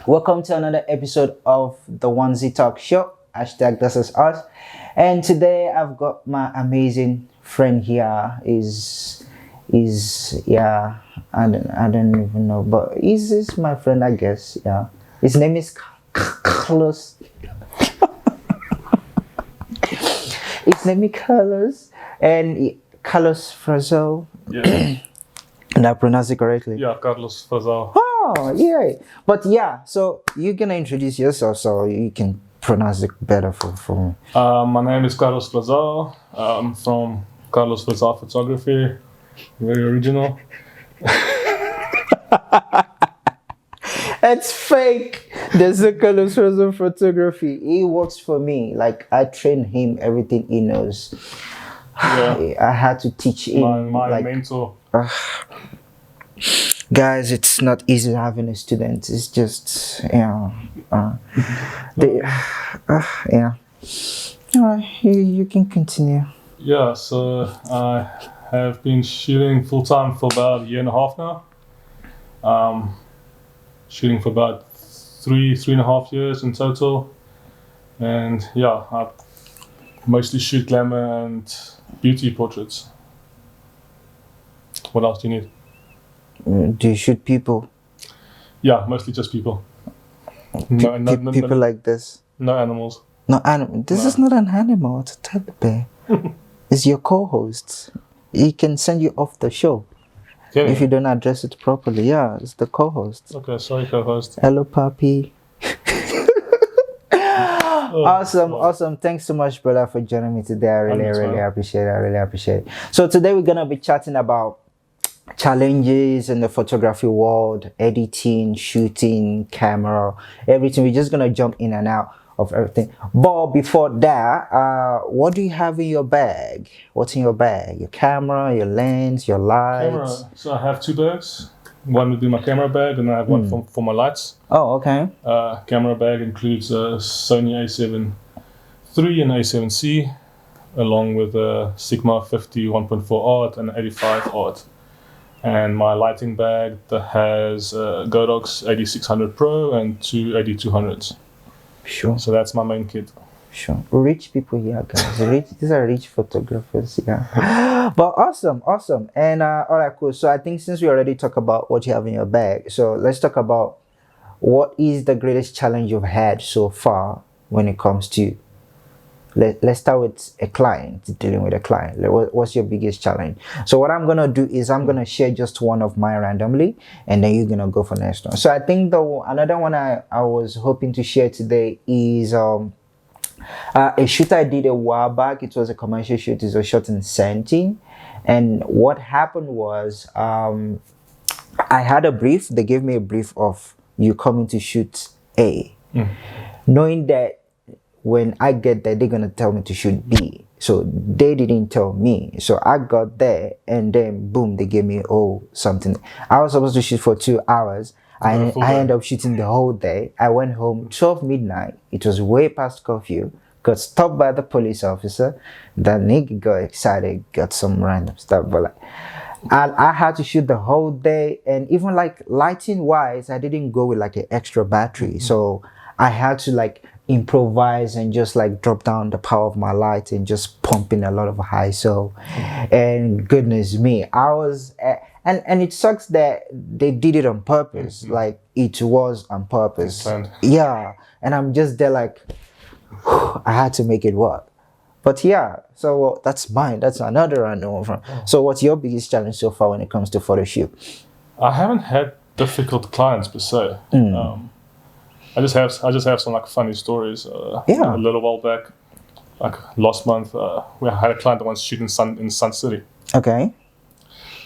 Welcome to another episode of the Onsie Talk Show. Hashtag this is us. And today I've got my amazing friend here. I don't even know, but he's my friend, I guess. Yeah. His name is Carlos. His name is Carlos. And Carlos Frazo. Yeah. And I pronounce it correctly. Yeah, Carlos Frazao. Oh, yeah. But yeah, so you're going to introduce yourself so you can pronounce it better for me. My name is Carlos Frazao. I'm from Carlos Frazao Photography. Very original. It's fake. There's a Carlos Frazo Photography. He works for me. Like, I train him everything he knows. Yeah. I had to teach him. My mentor. Guys, it's not easy having a student. It's just, yeah. All right, you can continue. Yeah, so I have been shooting full time for about a year and a half now. Shooting for about three and a half years in total. And yeah, I mostly shoot glamour and beauty portraits. What else do you need? Do you shoot people? Yeah, mostly just people. People like this? No animals. No animal. This is not an animal. It's a teddy bear. It's your co-host. He can send you off the show if you don't address it properly. Yeah, it's the co-host. Okay, sorry, co-host. Hello, puppy. Awesome. Thanks so much, brother, for joining me today. I really appreciate it. So today we're gonna be chatting about challenges in the photography world, editing, shooting, camera, everything. We're just gonna jump in and out of everything. But before that, what do you have in your bag? What's in your bag? Your camera, your lens, your lights? Camera. So I have two bags. One would be my camera bag, and I have one for my lights. Oh, okay. Camera bag includes a Sony A7 III and A7C, along with a Sigma 50 1.4 ART and 85 ART. And my lighting bag that has Godox 8600 Pro and two 8200s. Sure. So that's my main kit. Sure. Rich people here, guys. These are rich photographers, yeah. But awesome. And all right, cool. So I think since we already talked about what you have in your bag, so let's talk about what is the greatest challenge you've had so far when it comes to. Let's start with a client, dealing with a client. What's your biggest challenge? So what I'm gonna do is I'm gonna share just one of mine randomly, and then you're gonna go for the next one. So I think another one I was hoping to share today is a shoot I did a while back. It was a commercial shoot. It was shot in Sentin, and what happened was I had a brief. They gave me a brief of you coming to shoot A, knowing that when I get there, they're gonna tell me to shoot B. So they didn't tell me. So I got there, and then boom, they gave me something. I was supposed to shoot for 2 hours. I ended up shooting the whole day. I went home 12 midnight. It was way past curfew. Got stopped by the police officer. That nigga got excited, got some random stuff, but I had to shoot the whole day. And even like lighting wise, I didn't go with like an extra battery. So I had to improvise and just drop down the power of my light and just pump in a lot of ISO. And goodness me, I was and it sucks that they did it on purpose. It was on purpose. Yeah, and I'm just there I had to make it work. But yeah, so that's mine. That's another random one. So what's your biggest challenge so far when it comes to photo shoot? I haven't had difficult clients per se. I just have some funny stories. A little while back, last month, we had a client that wants to shoot in Sun City. Okay.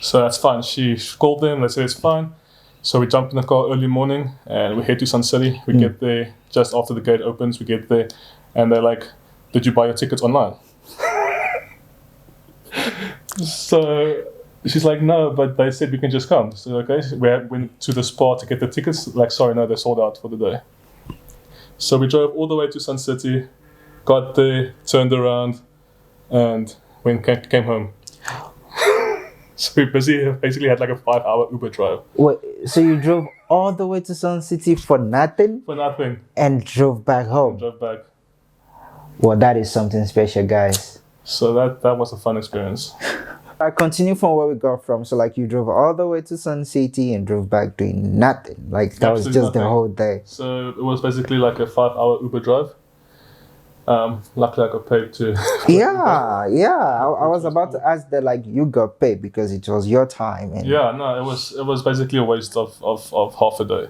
So that's fine. She called them. They said it's fine. So we jumped in the car early morning and we head to Sun City. We get there just after the gate opens. We get there, and they're like, "Did you buy your tickets online?" So she's like, "No, but they said we can just come." So okay, so we went to the spot to get the tickets. Sorry, no, they're sold out for the day. So we drove all the way to Sun City, got there, turned around, and came home. So we basically had like a 5-hour Uber drive. Wait, so you drove all the way to Sun City for nothing For nothing. and drove back home? Drove back. Well, that is something special, guys. So that was a fun experience. I continue from where we got from. So, like, you drove all the way to Sun City and drove back doing nothing. Like, that was Absolutely just the nothing. whole day. So it was basically like a 5-hour Uber drive. Luckily I got paid to. Yeah. I was about to ask that, like, you got paid because it was your time. And Yeah, no, it was basically a waste of half a day.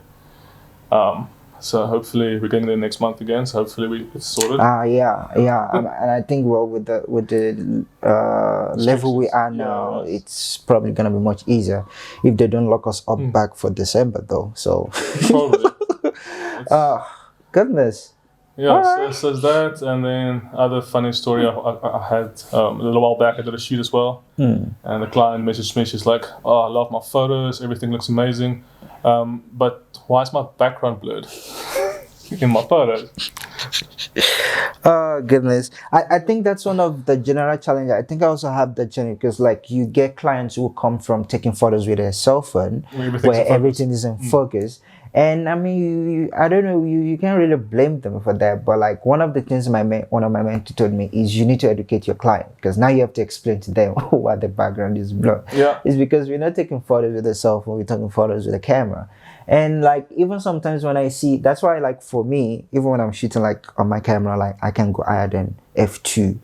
So hopefully we're getting there next month again. So hopefully it's sorted. yeah. And I think, well, with the level we are now, yes. it's probably gonna be much easier if they don't lock us up back for December, though. So, Probably. goodness. Yeah, so it's that, and then other funny story I had a little while back. I did a shoot as well, and the client messaged me. She's like, "Oh, I love my photos. Everything looks amazing, but why is my background blurred in my photos?" Oh goodness, I think that's one of the general challenges. I think I also have that challenge because, like, you get clients who come from taking photos with their cell phone where everything is in focus. And I mean, I don't know, you can't really blame them for that. But like, one of the things one of my mentors told me is you need to educate your client, because now you have to explain to them why the background is blurred. Yeah. It's because we're not taking photos with a cell phone, we're taking photos with a camera. And like, even sometimes when I see, that's why, like, for me, even when I'm shooting like on my camera, like, I can go higher than f2.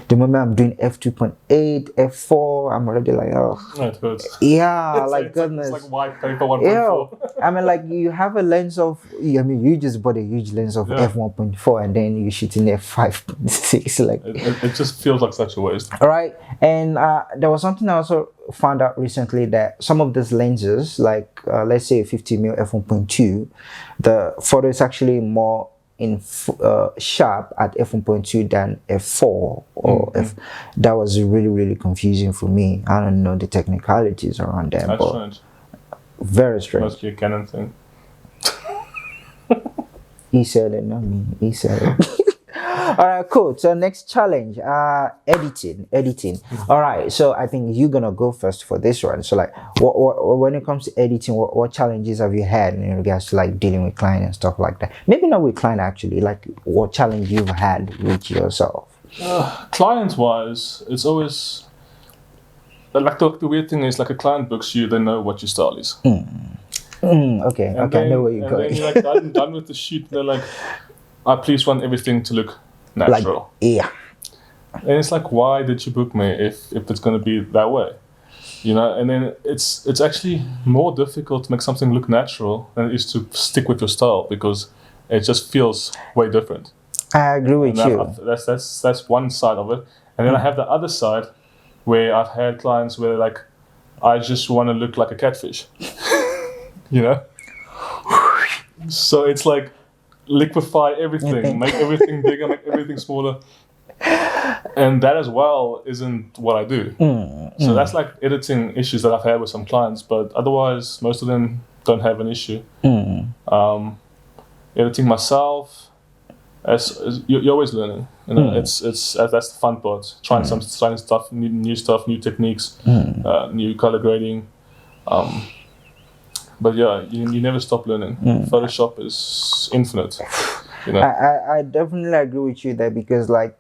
The moment I'm doing f2.8, f4, I'm already like, oh, It hurts. yeah, It's like goodness. It's like white paper 1.4. Yeah, I mean, like, you have a lens of, I mean, you just bought a huge lens of f1.4 and then you shoot in f5.6, like. It just feels like such a waste. All right, and there was something I also found out recently, that some of these lenses, like let's say 50mm f1.2, the photo is actually more in sharp at f1.2 than f4 or f. That was really confusing for me. I don't know the technicalities around that. That's strange. Very strange. Must be a Canon thing. He said it, not me. He said it. All right, cool. So next challenge, editing. All right, so I think you're gonna go first for this one. So like, what when it comes to editing, what challenges have you had in regards to like dealing with client and stuff like that? Maybe not with client actually. Like, what challenge you've had with yourself? Client wise, it's always like the weird thing is, like, a client books you, they know what your style is. Okay, I know where you're and going. then you're like done with the shoot. They're like, I please want everything to look natural. Yeah. And it's like, why did you book me if it's going to be that way? You know, and then it's actually more difficult to make something look natural than it is to stick with your style, because it just feels way different. I agree with you. That's one side of it. And then I have the other side where I've had clients where, like, I just want to look like a catfish. You know? So it's like, liquefy everything, make everything bigger, make everything smaller. And that as well isn't what I do. So that's like editing issues that I've had with some clients, but otherwise most of them don't have an issue. Editing myself, you're always learning. You know, it's that's the fun part. Trying stuff, new stuff, new techniques, new color grading. But yeah, you never stop learning. Photoshop is infinite. You know? I definitely agree with you there, because like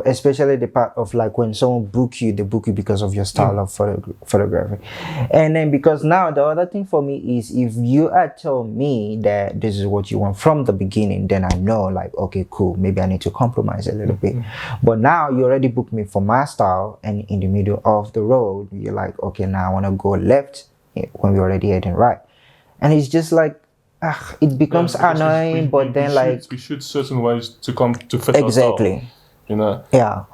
especially the part of like when someone they book you because of your style of photography. And then, because now the other thing for me is, if you are telling me that this is what you want from the beginning, then I know, like, okay, cool, maybe I need to compromise a little bit. But now you already booked me for my style, and in the middle of the road you're like, okay, now I want to go left when we're already heading right. And it's just like, it becomes annoying, but then we shoot certain ways to fit exactly our style, you know. Yeah,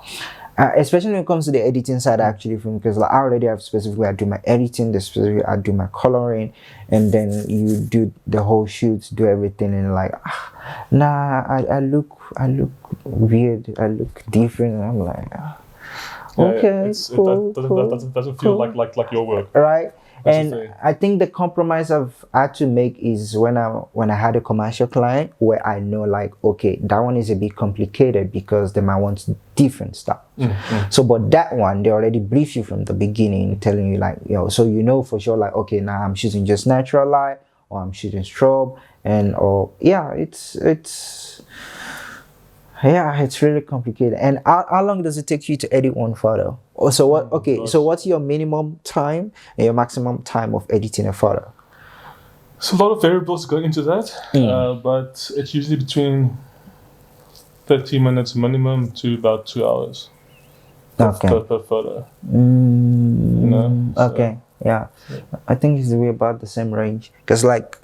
especially when it comes to the editing side, actually, from, because like, I already have specific way I do my editing, the specific way I do my coloring, and then you do the whole shoots, do everything, and like, nah, I look weird, I look different, and I'm like, okay, It doesn't feel like your work, right? That's the And thing. I think the compromise I've had to make is when I had a commercial client where I know like, okay, that one is a bit complicated because they might want different stuff. So but that one they already brief you from the beginning, telling you like, so you know for sure like, okay, now I'm shooting just natural light or I'm shooting strobe, and it's really complicated. And how long does it take you to edit one photo? So what? Okay, gosh. so what's your minimum time and your maximum time of editing a photo? So a lot of variables go into that, but it's usually between 30 minutes minimum to about 2 hours per photo. You know? Okay, yeah. I think it's really about the same range because like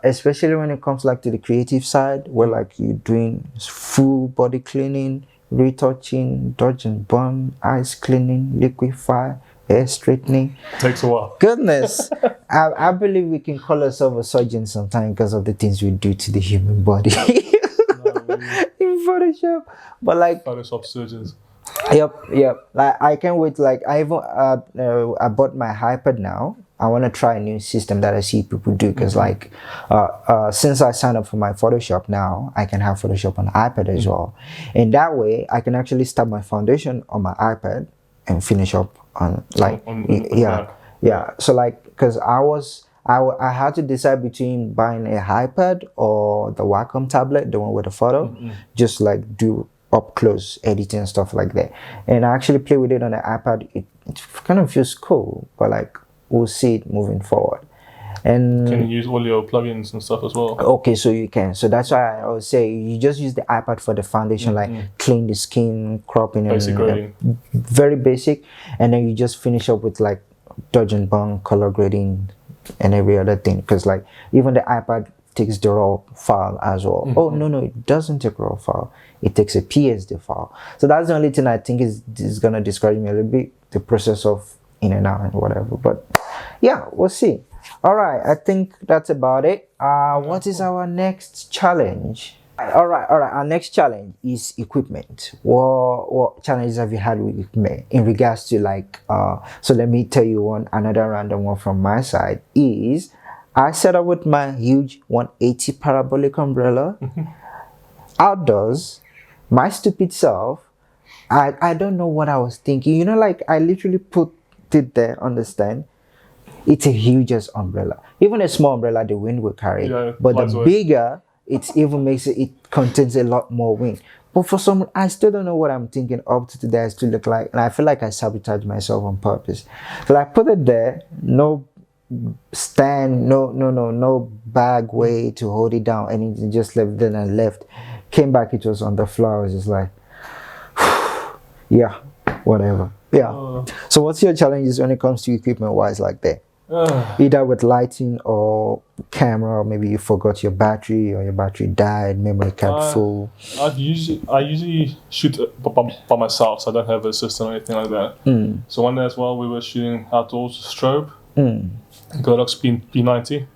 especially when it comes like to the creative side where like you're doing full body cleaning, retouching, dodge and burn, eyes cleaning, liquefy, hair straightening. Takes a while. Goodness. I believe we can call ourselves a surgeon sometimes because of the things we do to the human body in Photoshop. But like Photoshop surgeons. Yep. Like I can't wait. Like I even I bought my iPad now. I want to try a new system that I see people do because like since I signed up for my Photoshop now, I can have Photoshop on iPad as well. And that way I can actually start my foundation on my iPad and finish up on like yeah. So like because I had to decide between buying a iPad or the Wacom tablet, the one with the photo, just like do up close editing and stuff like that. And I actually play with it on the iPad. It kind of feels cool, but like we'll see it moving forward. And can you use all your plugins and stuff as well? Okay, so you can. So that's why I always say you just use the iPad for the foundation, like clean the skin, cropping, Basic and grading. very basic. And then you just finish up with like dodge and burn, color grading, and every other thing. Because like even the iPad takes the raw file as well. Oh no, it doesn't take raw file. It takes a PSD file. So that's the only thing I think is gonna discourage me a little bit, the process of in and out and whatever. But yeah, we'll see. All right, I think that's about it. What is our next challenge? All right. Our next challenge is equipment. What challenges have you had with equipment in regards to like? So let me tell you another random one from my side is I set up with my huge 180 parabolic umbrella outdoors. My stupid self, I don't know what I was thinking. You know, like I literally put it there on the stand. It's a huge umbrella. Even a small umbrella, the wind will carry. Yeah, but the bigger, it even makes it contains a lot more wind. But for some, I still don't know what I'm thinking up to today. I still look like, and I feel like I sabotaged myself on purpose. So I put it there, no stand, no bag way to hold it down, and it just left. Then I left, came back, it was on the floor. I was just like, yeah, whatever. Yeah. So what's your challenges when it comes to equipment wise like that? Either with lighting or camera, or maybe you forgot your battery or your battery died, memory card full. I usually shoot by myself, so I don't have an assistant or anything like that. So one day as well, we were shooting outdoors strobe. Godox P90.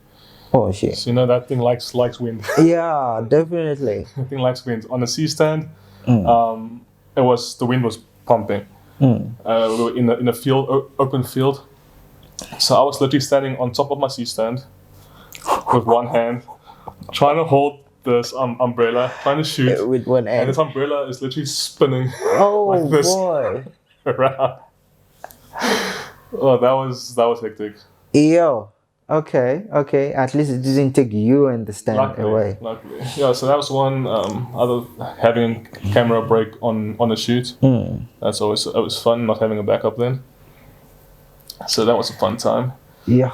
Oh shit! So you know that thing likes wind. Yeah, definitely. That thing likes wind. On the C stand, the wind was pumping. We were in a field, open field. So I was literally standing on top of my C stand with one hand, trying to hold this umbrella, trying to shoot with one hand. And this umbrella is literally spinning like this boy. Around. Oh, that was hectic. Yo, okay. At least it didn't take you and the stand away. Luckily, yeah. So that was one. Other having a camera break on a shoot. It was fun not having a backup then. So that was a fun time. Yeah.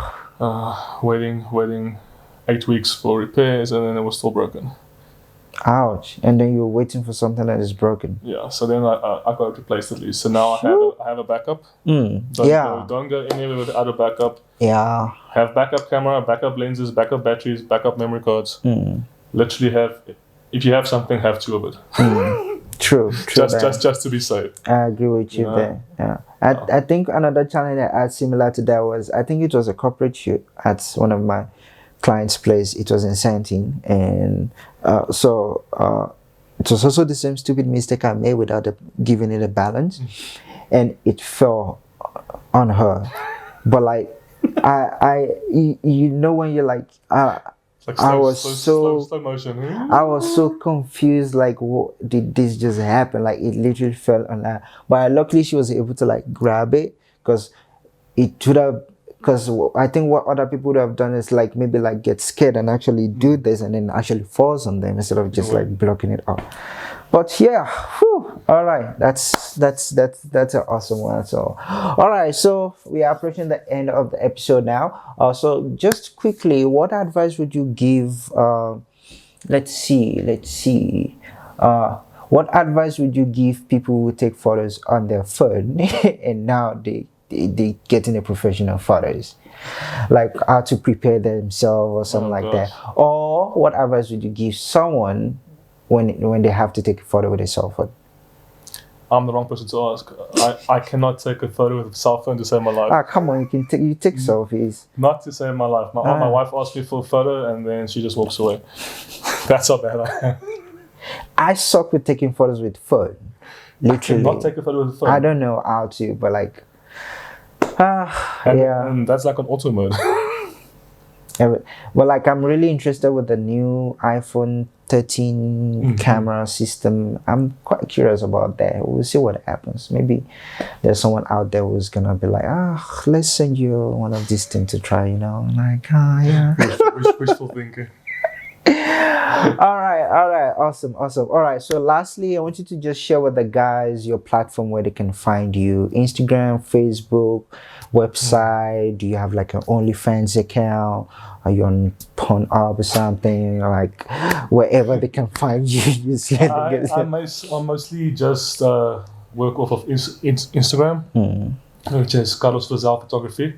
Waiting 8 weeks for repairs, and then it was still broken. Ouch! And then you're waiting for something that is broken. Yeah. So then I got it replaced at least. So now I have a backup. Don't go anywhere without a backup. Yeah. Have backup camera, backup lenses, backup batteries, backup memory cards. Literally if you have something, have two of it. True. Just to be safe. I agree with you there. Yeah. I think another challenge I had similar to that was, I think it was a corporate shoot at one of my client's place. It was in Santin, and so it was also the same stupid mistake I made without giving it a balance, and it fell on her. But like you know when you're like, Like I was so slow motion. I was so confused. Like, what did this just happen? Like, it literally fell on her. But luckily, she was able to like grab it because it should have. Because I think what other people would have done is like maybe like get scared and actually do this and then actually falls on them instead of just like blocking it out. But yeah, whew, all right, that's an awesome one. So, all right, so we are approaching the end of the episode now. So just quickly, what advice would you give? Let's see. What advice would you give people who take photos on their phone and now they getting a professional photos, like how to prepare themselves or something like that? Or what advice would you give someone when they have to take a photo with a cell phone? I'm the wrong person to ask. I cannot take a photo with a cell phone to save my life. Come on, you take selfies. Not to save my life. My wife asked me for a photo and then she just walks away. That's how bad I am. I suck with taking photos with phone. Literally. Not take a photo with a phone. I don't know how to, but like, and that's like an auto mode. Well, like I'm really interested with the new iPhone 13 camera system. I'm quite curious about that. We'll see what happens. Maybe there's someone out there who's gonna be like, let's send you one of these things to try, like, yeah. Wishful thinking. all right, awesome. All right, so lastly, I want you to just share with the guys your platform where they can find you: Instagram, Facebook, website. Do you have like an OnlyFans account? Are you on Pornhub or something? Like wherever they can find you. I mostly just work off of Instagram, which is Carlos Rizal Photography.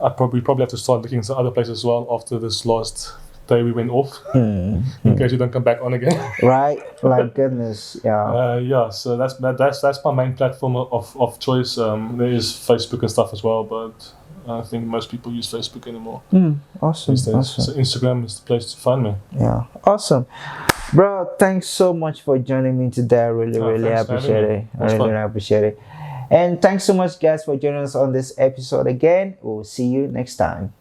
I probably have to start looking at other places as well after this last day we went off, in case you don't come back on again. Right, like goodness, yeah. So that's my main platform of choice. There is Facebook and stuff as well, but I think most people use Facebook anymore. Awesome. So Instagram is the place to find me. Yeah, awesome. Bro, thanks so much for joining me today. I really appreciate it. I really appreciate it. And thanks so much, guys, for joining us on this episode again. We'll see you next time.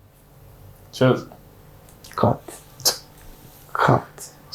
Cheers. Cut.